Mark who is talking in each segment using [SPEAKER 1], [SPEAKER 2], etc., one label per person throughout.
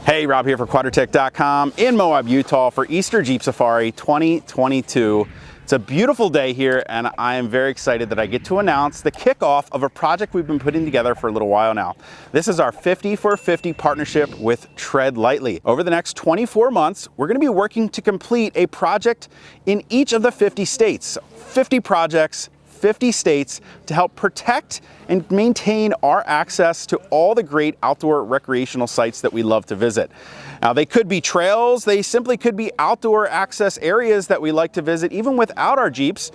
[SPEAKER 1] Hey, Rob here for Quadratec.com in Moab, Utah for Easter Jeep Safari 2022. It's a beautiful day here and I am very excited that I get to announce the kickoff of a project we've been putting together for a little while now. This is our 50 for 50 partnership with TreadLightly. Over the next 24 months, we're going to be working to complete a project in each of the 50 states. 50 projects, 50 states to help protect and maintain our access to all the great outdoor recreational sites that we love to visit. Now, they could be trails, they simply could be outdoor access areas that we like to visit even without our Jeeps.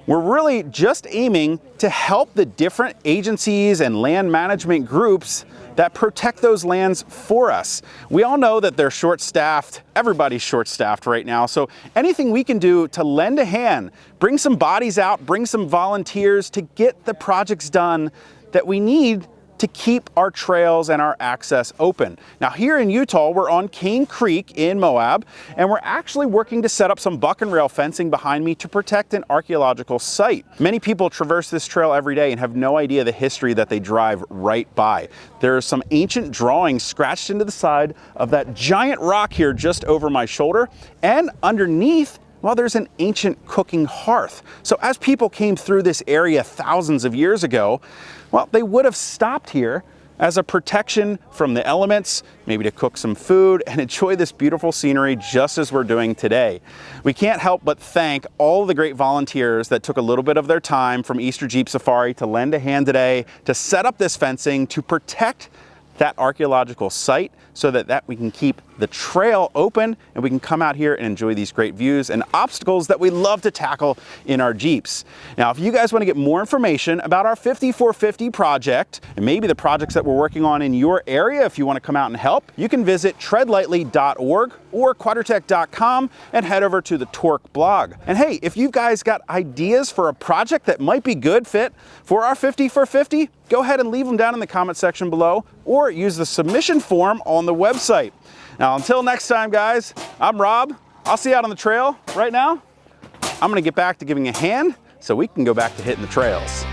[SPEAKER 1] We're really just aiming to help the different agencies and land management groups that protect those lands for us. We all know that they're short-staffed. Everybody's short-staffed right now. So anything we can do to lend a hand, bring some bodies out, bring some volunteers to get the projects done that we need to keep our trails and our access open. Now here in Utah, we're on Kane Creek in Moab, and we're actually working to set up some buck and rail fencing behind me to protect an archaeological site. Many people traverse this trail every day and have no idea the history that they drive right by. There are some ancient drawings scratched into the side of that giant rock here just over my shoulder, and underneath, well, there's an ancient cooking hearth. So as people came through this area thousands of years ago, well, they would have stopped here as a protection from the elements, maybe to cook some food and enjoy this beautiful scenery just as we're doing today. We can't help but thank all the great volunteers that took a little bit of their time from Easter Jeep Safari to lend a hand today to set up this fencing to protect that archaeological site so that we can keep the trail open and we can come out here and enjoy these great views and obstacles that we love to tackle in our Jeeps. Now, if you guys want to get more information about our 50 for 50 project and maybe the projects that we're working on in your area, if you want to come out and help, you can visit treadlightly.org or quadratec.com and head over to the Torque blog. And hey, if you guys got ideas for a project that might be good fit for our 50 for 50, go ahead and leave them down in the comment section below or use the submission form on the website. Now, until next time, guys, I'm Rob. I'll see you out on the trail. Right now, I'm gonna get back to giving a hand so we can go back to hitting the trails.